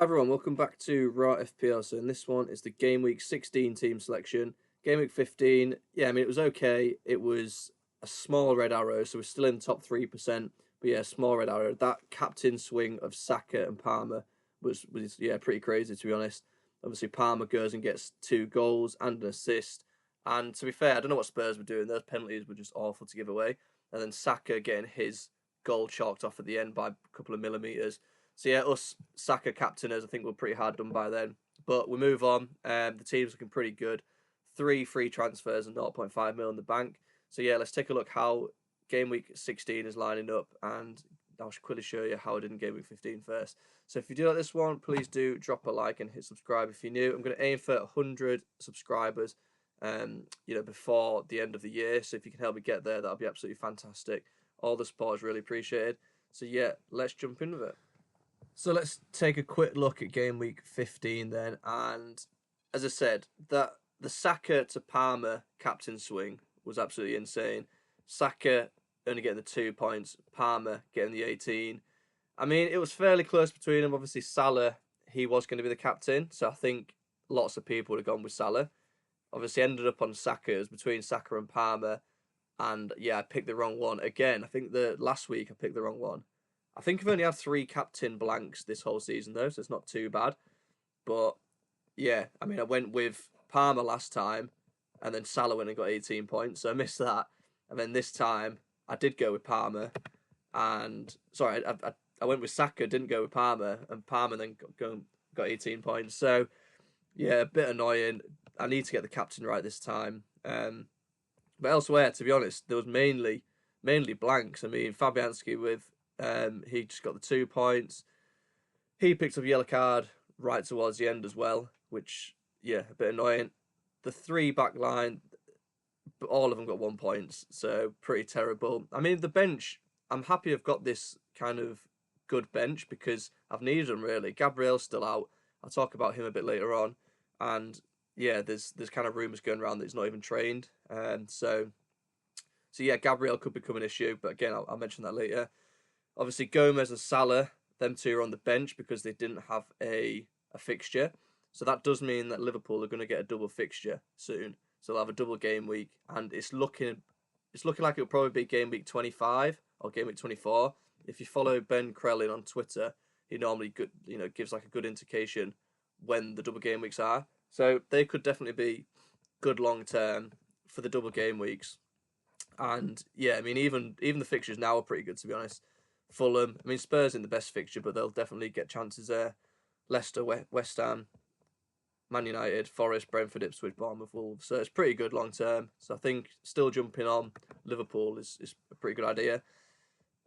Hi everyone, welcome back to RAW.FPL. So in this one is the Game Week 16 team selection. Game Week 15, yeah, I mean, it was okay. It was a small red arrow, so we're still in the top 3%. But yeah, small red arrow. That captain swing of Saka and Palmer was yeah, pretty crazy, to be honest. Obviously, Palmer goes and gets 2 goals and an assist. And to be fair, I don't know what Spurs were doing. Those penalties were just awful to give away. And then Saka getting his goal chalked off at the end by a couple of millimetres. So yeah, us Saka captainers, I think we're pretty hard done by then. But we move on. The team's looking pretty good. 3 free transfers and 0.5 mil in the bank. So yeah, let's take a look how game week 16 is lining up, and I'll quickly show you how I did in game week 15 first. So if you do like this one, please do drop a like and hit subscribe if you're new. I'm going to aim for 100 subscribers, before the end of the year. So if you can help me get there, that'll be absolutely fantastic. All the support is really appreciated. So yeah, let's jump in with it. So let's take a quick look at game week 15 then. And as I said, that the Saka to Palmer captain swing was absolutely insane. Saka only getting the 2 points, Palmer getting the 18. I mean, it was fairly close between them. Obviously, Salah, he was going to be the captain. So I think lots of people would have gone with Salah. Obviously, ended up on Saka. It was between Saka and Palmer. And yeah, I picked the wrong one. Again, I think the last week I picked the wrong one. I think I've only had 3 captain blanks this whole season, though, so it's not too bad. But, yeah, I mean, I went with Palmer last time, and then Salah went and got 18 points, so I missed that. And then this time, I did go with Palmer, and... Sorry, I went with Saka, didn't go with Palmer, and Palmer then got 18 points. So, yeah, a bit annoying. I need to get the captain right this time. But elsewhere, to be honest, there was mainly blanks. I mean, Fabianski with... he just got the 2 points. He picked up a yellow card right towards the end as well, which, yeah, a bit annoying. The 3 back line, all of them got 1 point, so pretty terrible. I mean, the bench, I'm happy I've got this kind of good bench because I've needed them, really. Gabriel's still out. I'll talk about him a bit later on. And, yeah, there's kind of rumours going around that he's not even trained. So yeah, Gabriel could become an issue, but again, I'll mention that later. Obviously, Gomez and Salah, them 2 are on the bench because they didn't have a fixture. So that does mean that Liverpool are going to get a double fixture soon. So they'll have a double game week, and it's looking like it'll probably be game week 25 or game week 24. If you follow Ben Krellin on Twitter, he normally gives like a good indication when the double game weeks are. So they could definitely be good long term for the double game weeks. And yeah, I mean, even the fixtures now are pretty good, to be honest. Fulham, I mean, Spurs in the best fixture, but they'll definitely get chances there. Leicester, West Ham, Man United, Forest, Brentford, Ipswich, Bournemouth, Wolves. So it's pretty good long term. So I think still jumping on Liverpool is a pretty good idea.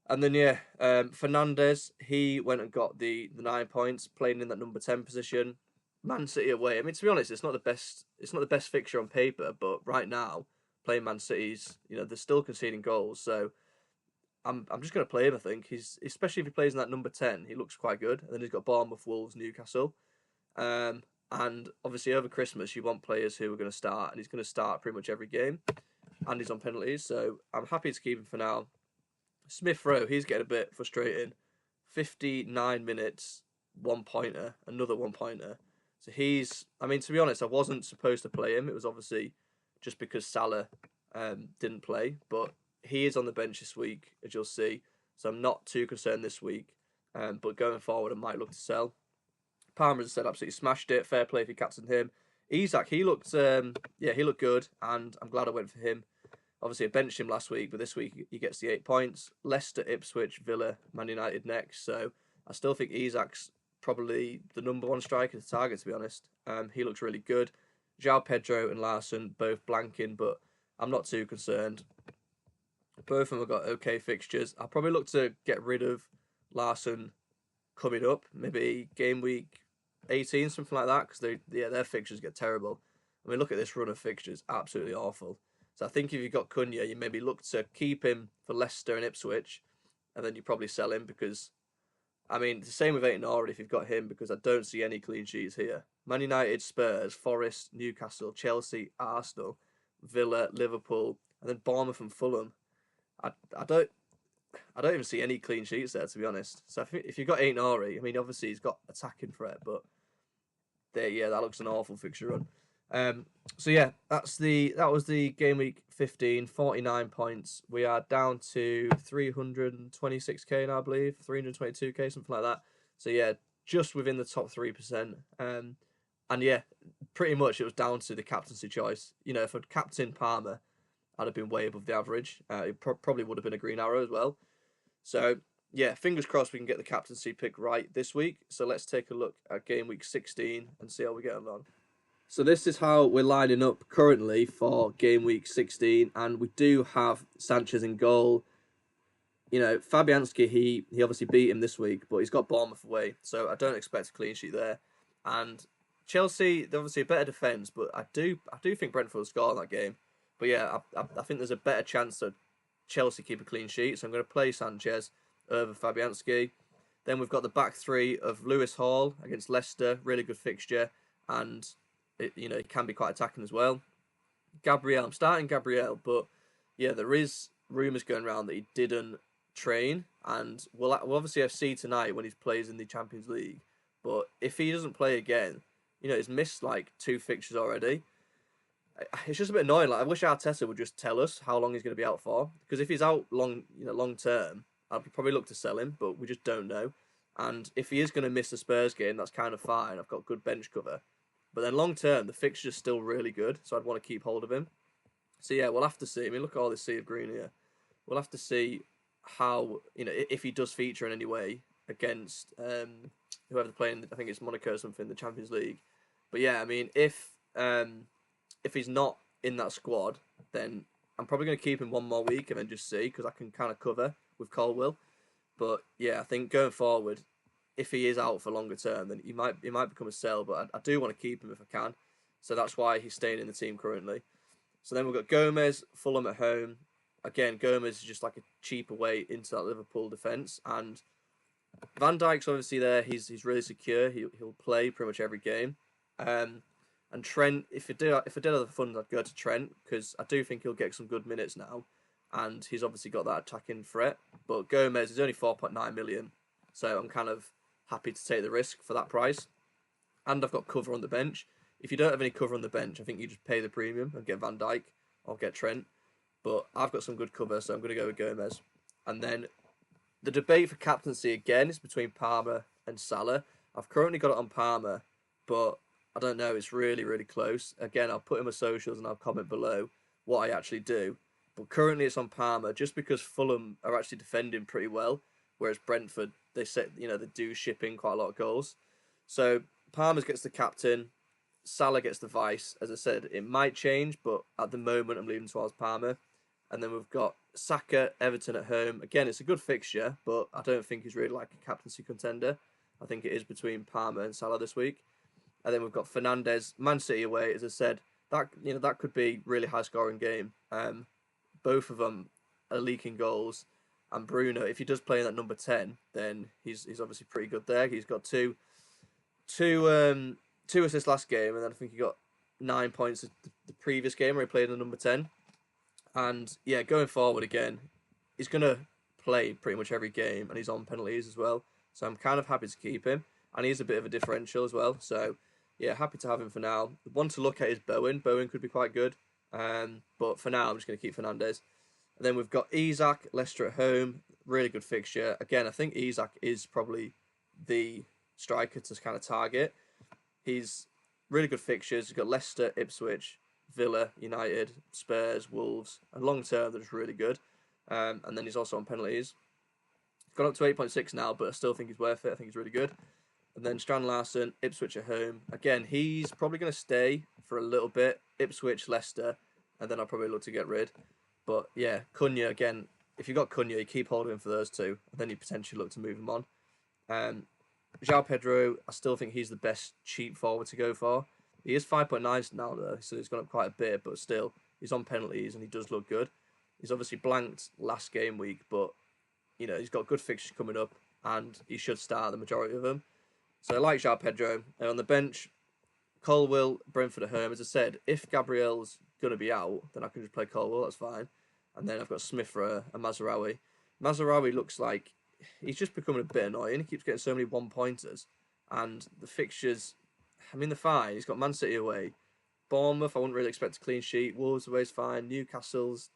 And then yeah, Fernandes, he went and got the 9 points, playing in that number 10 position. Man City away. I mean, to be honest, it's not the best fixture on paper, but right now, playing Man City's, they're still conceding goals, so I'm just going to play him, I think. Especially if he plays in that number 10, he looks quite good. And then he's got Bournemouth, Wolves, Newcastle. And obviously over Christmas, you want players who are going to start, and he's going to start pretty much every game. And he's on penalties, so I'm happy to keep him for now. Smith Rowe, he's getting a bit frustrating. 59 minutes, 1-pointer, another 1-pointer. So I mean, to be honest, I wasn't supposed to play him. It was obviously just because Salah didn't play, but he is on the bench this week, as you'll see. So I'm not too concerned this week. But going forward, I might look to sell. Palmer, as I said, absolutely smashed it. Fair play if you captained him. Isak, he looked good, and I'm glad I went for him. Obviously, I benched him last week, but this week he gets the 8 points. Leicester, Ipswich, Villa, Man United next. So I still think Isak's probably the number 1 striker to target, to be honest. He looks really good. João Pedro and Larson both blanking, but I'm not too concerned. Both of them have got okay fixtures. I'll probably look to get rid of Larson coming up, maybe game week 18, something like that, because their fixtures get terrible. I mean, look at this run of fixtures, absolutely awful. So I think if you've got Cunha, you maybe look to keep him for Leicester and Ipswich, and then you probably sell him because, I mean, it's the same with Aït-Nouri if you've got him, because I don't see any clean sheets here. Man United, Spurs, Forest, Newcastle, Chelsea, Arsenal, Villa, Liverpool, and then Bournemouth and Fulham. I don't. I don't even see any clean sheets there, to be honest. So if you've got Ainari, I mean, obviously he's got attacking threat, but that looks an awful fixture run. So yeah, that was the game week 15, 49 points. We are down to 326k now, I believe, 322k, something like that. So yeah, just within the top 3%. And yeah, pretty much it was down to the captaincy choice. You know, if I'd captained Palmer, I'd have been way above the average. It probably would have been a green arrow as well. So yeah, fingers crossed we can get the captaincy pick right this week. So let's take a look at game week 16 and see how we get on. So this is how we're lining up currently for game week 16, and we do have Sanchez in goal. You know, Fabianski, he obviously beat him this week, but he's got Bournemouth away, so I don't expect a clean sheet there. And Chelsea, they're obviously a better defence, but I do think Brentford will score in that game. But yeah, I think there's a better chance that Chelsea keep a clean sheet, so I'm going to play Sanchez over Fabianski. Then we've got the back three of Lewis Hall against Leicester, really good fixture, and it can be quite attacking as well. Gabriel, I'm starting Gabriel, but yeah, there is rumours going around that he didn't train, and we'll obviously see tonight when he plays in the Champions League. But if he doesn't play again, he's missed like 2 fixtures already. It's just a bit annoying. Like, I wish Arteta would just tell us how long he's going to be out for, because if he's out long term, I'd probably look to sell him, but we just don't know. And if he is going to miss the Spurs game, that's kind of fine. I've got good bench cover. But then long term, the fixture's still really good, so I'd want to keep hold of him. So yeah, we'll have to see. I mean, look at all this sea of green here. We'll have to see how, if he does feature in any way against whoever's playing. I think it's Monaco or something in the Champions League. But yeah, I mean, if he's not in that squad, then I'm probably going to keep him one more week and then just see, because I can kind of cover with Colwill. But yeah, I think going forward, if he is out for longer term, then he might become a sell. But I do want to keep him if I can. So that's why he's staying in the team currently. So then we've got Gomez, Fulham at home. Again, Gomez is just like a cheaper way into that Liverpool defence. And Van Dijk's obviously there. He's really secure. He'll play pretty much every game. And Trent, if I did have the funds, I'd go to Trent, because I do think he'll get some good minutes now. And he's obviously got that attacking threat. But Gomez is only 4.9 million. So I'm kind of happy to take the risk for that price. And I've got cover on the bench. If you don't have any cover on the bench, I think you just pay the premium and get Van Dijk or get Trent. But I've got some good cover, so I'm going to go with Gomez. And then the debate for captaincy again is between Palmer and Salah. I've currently got it on Palmer, but I don't know. It's really, really close. Again, I'll put in my socials and I'll comment below what I actually do. But currently it's on Palmer, just because Fulham are actually defending pretty well, whereas Brentford, they do ship in quite a lot of goals. So Palmer gets the captain, Salah gets the vice. As I said, it might change, but at the moment I'm leaning towards Palmer. And then we've got Saka, Everton at home. Again, it's a good fixture, but I don't think he's really like a captaincy contender. I think it is between Palmer and Salah this week. And then we've got Fernandes, Man City away. As I said, that could be really high scoring game. Both of them are leaking goals. And Bruno, if he does play in that number 10, then he's obviously pretty good there. He's got two assists last game, and then I think he got 9 points the previous game where he played in the number 10. And yeah, going forward again, he's going to play pretty much every game, and he's on penalties as well. So I'm kind of happy to keep him. And he's a bit of a differential as well. So yeah, happy to have him for now. The one to look at is Bowen. Bowen could be quite good. But for now, I'm just going to keep Fernandes. And then we've got Isak, Leicester at home. Really good fixture. Again, I think Isak is probably the striker to kind of target. He's really good fixtures. He's got Leicester, Ipswich, Villa, United, Spurs, Wolves. And long term, they're just really good. And then he's also on penalties. He's gone up to 8.6 now, but I still think he's worth it. I think he's really good. And then Strand Larsen, Ipswich at home. Again, he's probably going to stay for a little bit. Ipswich, Leicester, and then I'll probably look to get rid. But yeah, Cunha, again, if you've got Cunha, you keep holding him for those two, and then you potentially look to move him on. João Pedro, I still think he's the best cheap forward to go for. He is 5.9 now, though, so he's gone up quite a bit, but still, he's on penalties, and he does look good. He's obviously blanked last game week, but he's got good fixtures coming up, and he should start the majority of them. So I like João Pedro. And on the bench, Colwill, Brentford at home. As I said, if Gabriel's going to be out, then I can just play Colwill, that's fine. And then I've got Smith Rowe and Mazraoui. Mazraoui looks like he's just becoming a bit annoying. He keeps getting so many one-pointers. And the fixtures, I mean, they're fine. He's got Man City away. Bournemouth, I wouldn't really expect a clean sheet. Wolves away is fine. Newcastle's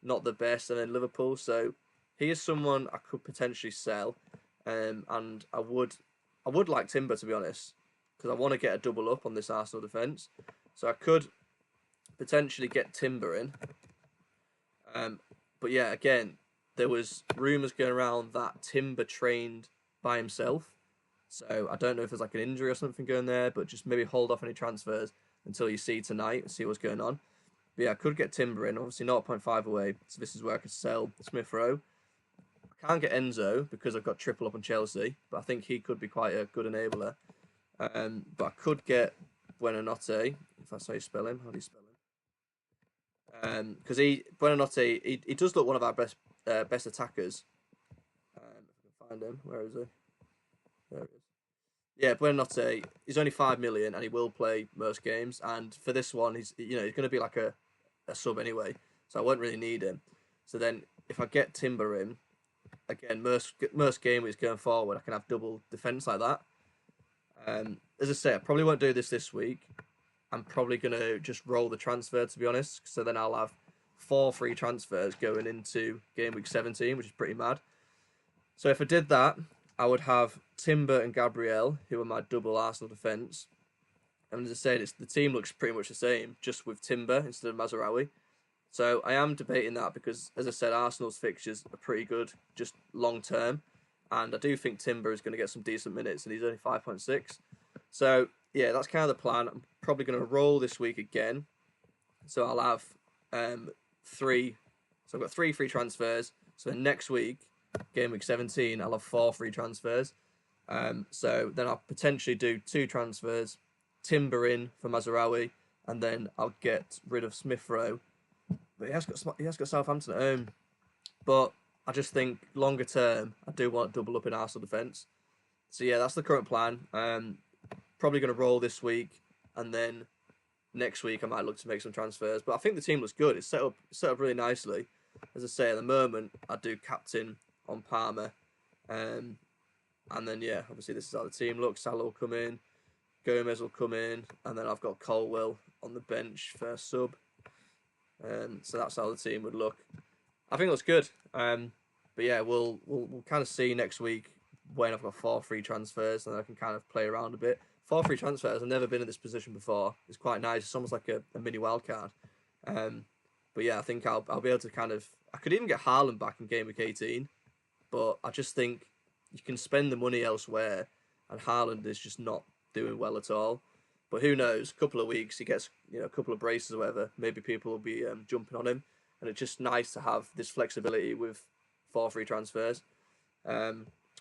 not the best. And then Liverpool. So he is someone I could potentially sell. And I would like Timber, to be honest, because I want to get a double up on this Arsenal defence. So I could potentially get Timber in. But yeah, again, there was rumours going around that Timber trained by himself. So I don't know if there's like an injury or something going there, but just maybe hold off any transfers until you see tonight and see what's going on. But yeah, I could get Timber in, obviously 0.5 away. So this is where I could sell Smith Rowe. I can't get Enzo because I've got triple up on Chelsea, but I think he could be quite a good enabler. But I could get Buonanotte, if that's how you spell him. How do you spell him? Because Buonanotte, he does look one of our best attackers. If I can find him, where is he? There it is. Yeah, Buonanotte, he's only 5 million and he will play most games. And for this one, he's going to be like a sub anyway, so I won't really need him. So then, if I get Timber in, again, most game weeks going forward, I can have double defence like that. As I say, I probably won't do this week. I'm probably going to just roll the transfer, to be honest. So then I'll have 4 free transfers going into game week 17, which is pretty mad. So if I did that, I would have Timber and Gabriel, who are my double Arsenal defence. And as I said, the team looks pretty much the same, just with Timber instead of Mazraoui. So I am debating that because, as I said, Arsenal's fixtures are pretty good, just long term. And I do think Timber is going to get some decent minutes, and he's only 5.6. So, yeah, that's kind of the plan. I'm probably going to roll this week again. So I'll have 3. So I've got 3 free transfers. So next week, game week 17, I'll have 4 free transfers. So then I'll potentially do 2 transfers, Timber in for Mazraoui, and then I'll get rid of Smith Rowe. But he has got Southampton at home. But I just think longer term, I do want to double up in Arsenal defence. So yeah, that's the current plan. Probably going to roll this week, and then next week I might look to make some transfers. But I think the team looks good. It's set up really nicely. As I say, at the moment, I do captain on Palmer. And then, yeah, obviously this is how the team looks. Salah will come in. Gomez will come in. And then I've got Colwell on the bench for sub. So that's how the team would look. I think it looks good. But yeah, we'll kind of see next week when I've got 4 free transfers and I can kind of play around a bit. 4 free transfers, I've never been in this position before. It's quite nice. It's almost like a mini wildcard. But yeah, I think I'll be able to kind of... I could even get Haaland back in game week 18. But I just think you can spend the money elsewhere and Haaland is just not doing well at all. But who knows? A couple of weeks, he gets a couple of braces or whatever. Maybe people will be jumping on him. And it's just nice to have this flexibility with 4 free transfers.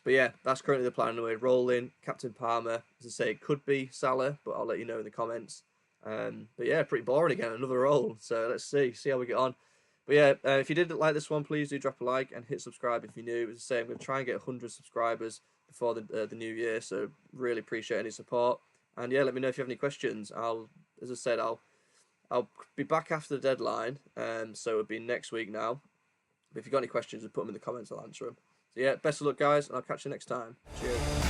But yeah, that's currently the plan anyway. Rolling, Captain Palmer. As I say, it could be Salah, but I'll let you know in the comments. But yeah, pretty boring again, another roll. So let's see how we get on. But yeah, if you did like this one, please do drop a like and hit subscribe if you're new. As I say, I'm going to try and get 100 subscribers before the new year. So really appreciate any support. And yeah, let me know if you have any questions. As I said, I'll be back after the deadline. So it'll be next week now. But if you've got any questions, just put them in the comments. I'll answer them. So yeah, best of luck, guys, and I'll catch you next time. Cheers.